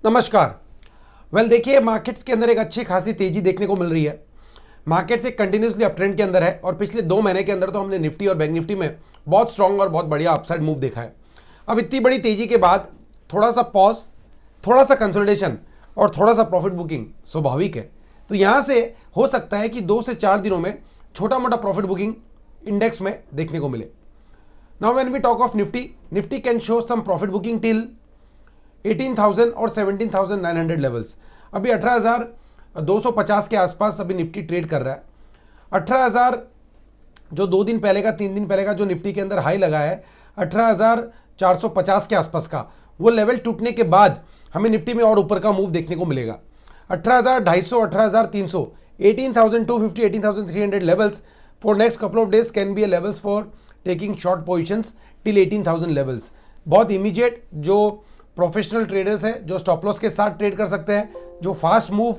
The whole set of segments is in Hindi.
नमस्कार। देखिए, मार्केट्स के अंदर एक अच्छी खासी तेजी देखने को मिल रही है। मार्केट्स एक कंटिन्यूसली अपट्रेंड के अंदर है और पिछले 2 महीने के अंदर तो हमने निफ्टी और बैंक निफ्टी में बहुत स्ट्रांग और बहुत बढ़िया अपसाइड मूव देखा है। अब इतनी बड़ी तेजी के बाद थोड़ा सा पॉज, थोड़ा सा कंसोलिडेशन और थोड़ा सा प्रॉफिट बुकिंग स्वाभाविक है। तो यहाँ से हो सकता है कि 2 से 4 दिनों में छोटा मोटा प्रॉफिट बुकिंग इंडेक्स में देखने को मिले। Now when we talk of Nifty can show some profit booking till 18,000 और 17,900 लेवल्स। अभी 18,250 के आसपास अभी निफ्टी ट्रेड कर रहा है। 18,000 जो 2 दिन पहले का 3 दिन पहले का जो निफ्टी के अंदर हाई लगा है 18,450 के आसपास का, वो लेवल टूटने के बाद हमें निफ्टी में और ऊपर का मूव देखने को मिलेगा। 18,250, 18,300, 18,250, 18,300 levels for next couple of days can be A levels for taking short positions till 18,000 levels. बहुत इमीडिएट जो प्रोफेशनल ट्रेडर्स हैं, जो स्टॉप लॉस के साथ ट्रेड कर सकते हैं, जो फास्ट मूव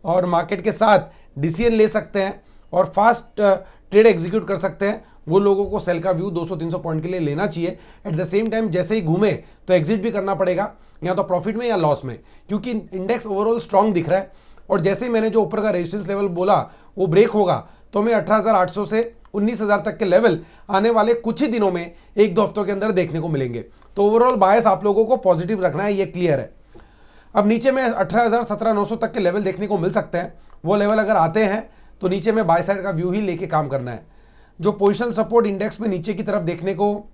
और मार्केट के साथ डिसीजन ले सकते हैं और फास्ट ट्रेड एग्जीक्यूट कर सकते हैं, वो लोगों को सेल का व्यू 200-300 पॉइंट के लिए लेना चाहिए। एट द सेम टाइम जैसे ही घूमे तो एग्जिट भी करना पड़ेगा, या तो प्रॉफिट में या लॉस में, क्योंकि इंडेक्स ओवरऑल स्ट्रांग दिख रहा है। और जैसे ही मैंने जो ऊपर का रेजिस्टेंस लेवल बोला वो ब्रेक होगा तो हमें 18,800 से 19,000 तक के लेवल आने वाले कुछ ही दिनों में 1-2 हफ्तों के अंदर देखने को मिलेंगे। तो ओवरऑल बायस आप लोगों को पॉजिटिव रखना है, ये क्लियर है। अब नीचे में 18,000, 17,900 तक के लेवल देखने को मिल सकते हैं। वो लेवल अगर आते हैं तो नीचे में बाय साइड का व्यू ही लेके काम करना है। जो पोजिशनल सपोर्ट इंडेक्स में नीचे की तरफ देखने को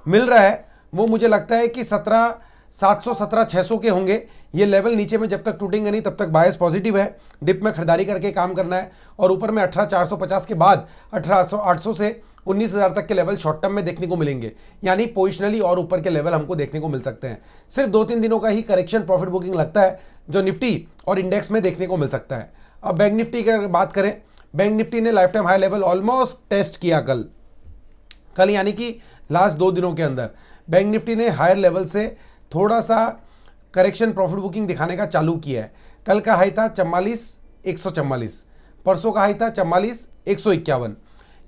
मिल रहा है वो मुझे लगता है कि 17,700, 17,600 के होंगे। ये लेवल नीचे में जब तक टूटेंगे नहीं तब तक बायस पॉजिटिव है। डिप में खरीदारी करके काम करना है और ऊपर में 18,450 के बाद 18,800 से 19,000 तक के लेवल शॉर्ट टर्म में देखने को मिलेंगे, यानी पोजिशनली और ऊपर के लेवल हमको देखने को मिल सकते हैं। सिर्फ 2-3 दिनों का ही करेक्शन प्रॉफिट बुकिंग लगता है जो निफ्टी और इंडेक्स में देखने को मिल सकता है। अब बैंक निफ्टी की अगर बात करें, बैंक निफ्टी ने lifetime high level almost test किया कल यानी कि लास्ट 2 दिनों के अंदर बैंक निफ्टी ने हायर लेवल से थोड़ा सा करेक्शन प्रॉफिट बुकिंग दिखाने का चालू किया है। कल का हाई था 44,144, परसों का हाई था 44,151।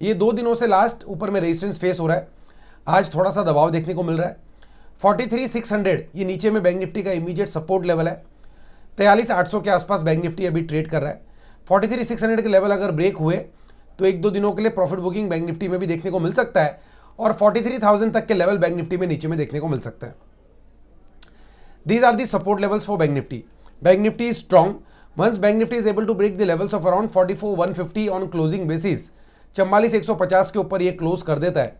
ये 2 दिनों से लास्ट ऊपर में रेजिस्टेंस फेस हो रहा है। आज थोड़ा सा दबाव देखने को मिल रहा है। 43,600 ये नीचे में बैंक निफ्टी का इमीडिएट सपोर्ट लेवल है। 43,800 के आसपास बैंक निफ्टी अभी ट्रेड कर रहा है। 43,600 के लेवल अगर ब्रेक हुए तो 1-2 दिनों के लिए प्रॉफिट बुकिंग बैंक निफ्टी में भी देखने को मिल सकता है और 43,000 तक के लेवल बैंक निफ्टी में नीचे में देखने को मिल सकता है। These are the support levels for Bank Nifty. Bank Nifty is strong. Once Bank Nifty is able to break the levels of around 44,150 on closing basis, 44,150 के ऊपर ये क्लोज कर देता है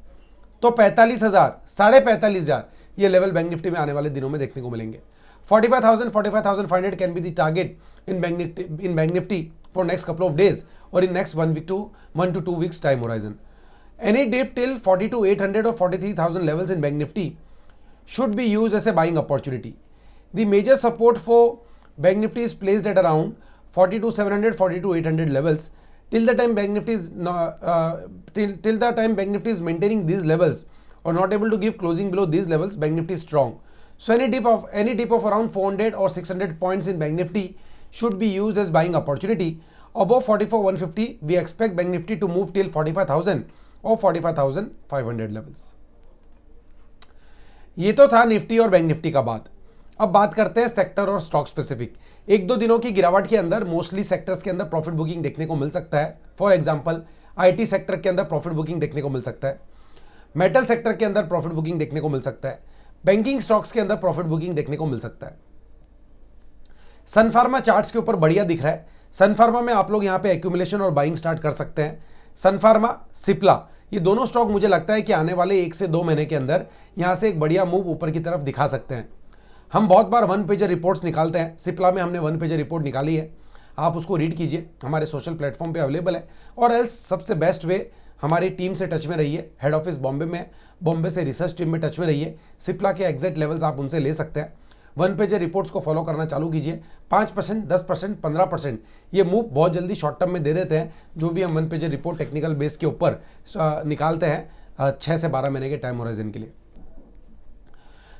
तो 45,000, 45,500 ये लेवल बैंक निफ्टी में आने वाले दिनों में देखने को मिलेंगे। 45,000, 45,500 can be the target in Bank Nifty for next couple of days और in next 1 to 2 weeks time horizon. Any dip till 42,800 or 43,000 levels in Bank Nifty should be used as a buying opportunity. The major support for Bank Nifty is placed at around 42,700, 42,800 levels. Till the time Bank Nifty is till the time Bank Nifty is maintaining these levels or not able to give closing below these levels, Bank Nifty is strong. So any dip of around 400 or 600 points in Bank Nifty should be used as buying opportunity. Above 44,150, we expect Bank Nifty to move till 45,000 or 45,500 levels. ये तो था निफ्टी और बैंक निफ्टी का बात। अब बात करते हैं सेक्टर और स्टॉक स्पेसिफिक। 1-2 दिनों की गिरावट के अंदर मोस्टली सेक्टर्स के अंदर प्रॉफिट बुकिंग देखने को मिल सकता है। फॉर एग्जांपल आईटी सेक्टर के अंदर प्रॉफिट बुकिंग देखने को मिल सकता है। मेटल सेक्टर के अंदर प्रॉफिट बुकिंग देखने को मिल सकता है। बैंकिंग स्टॉक्स के अंदर प्रॉफिट बुकिंग देखने को मिल सकता है। सन फार्मा चार्ट्स के ऊपर बढ़िया दिख रहा है। सन फार्मा में आप लोग यहाँ पे एक्यूमुलेशन और बाइंग स्टार्ट कर सकते हैं। सन फार्मा, सिप्ला, ये दोनों स्टॉक मुझे लगता है कि आने वाले 1 से 2 महीने के अंदर यहाँ से एक बढ़िया मूव ऊपर की तरफ दिखा सकते हैं। हम बहुत बार 1 पेजर रिपोर्ट्स निकालते हैं। सिप्ला में हमने 1 पेजर रिपोर्ट निकाली है, आप उसको रीड कीजिए, हमारे सोशल प्लेटफॉर्म पे अवेलेबल है। और एल्स सबसे बेस्ट वे हमारी टीम से टच में रहिए। हेड ऑफिस बॉम्बे में, बॉम्बे से रिसर्च टीम में टच में रहिए। सिप्ला के एग्जैक्ट लेवल्स आप उनसे ले सकते हैं। 1 पेजर रिपोर्ट्स को फॉलो करना चालू कीजिए। 5%, 10%, 15% ये मूव बहुत जल्दी शॉर्ट टर्म में दे देते हैं। जो भी हम 1 पेजर रिपोर्ट टेक्निकल बेस के ऊपर निकालते हैं 6 से 12 महीने के टाइम होराइजन के लिए।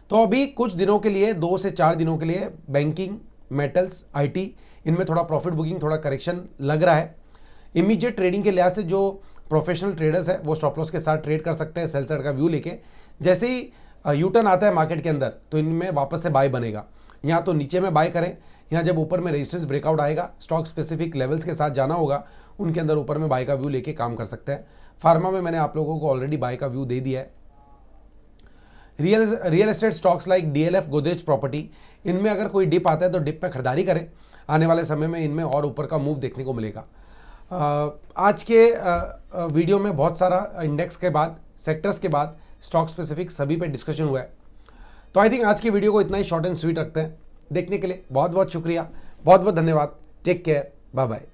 तो अभी कुछ दिनों के लिए, 2 से 4 दिनों के लिए बैंकिंग, मेटल्स, आईटी, इनमें थोड़ा प्रॉफिट बुकिंग, थोड़ा करेक्शन लग रहा है। इमीडिएट ट्रेडिंग के लिहाज से जो प्रोफेशनल ट्रेडर्स है वो स्टॉप लॉस के साथ ट्रेड कर सकते हैं सेल साइड का व्यू लेके। जैसे ही यू टर्न आता है मार्केट के अंदर तो इनमें वापस से बाय बनेगा। यहाँ तो नीचे में बाय करें, यहाँ जब ऊपर में रेजिस्टेंस ब्रेकआउट आएगा, स्टॉक स्पेसिफिक लेवल्स के साथ जाना होगा, उनके अंदर ऊपर में बाय का व्यू लेके काम कर सकते हैं। फार्मा में मैंने आप लोगों को ऑलरेडी बाय का व्यू दे दिया है। Real estate stocks like DLF, Godrej property, इनमें अगर कोई डिप आता है तो डिप में खरीदारी करें, आने वाले समय में इनमें और ऊपर का मूव देखने को मिलेगा। आज के वीडियो में बहुत सारा इंडेक्स के बाद, सेक्टर्स के बाद, स्टॉक स्पेसिफिक सभी पे डिस्कशन हुआ है। तो आई थिंक आज की वीडियो को इतना ही शॉर्ट एंड स्वीट रखते हैं। देखने के लिए बहुत बहुत शुक्रिया, बहुत बहुत धन्यवाद। Take care, bye bye.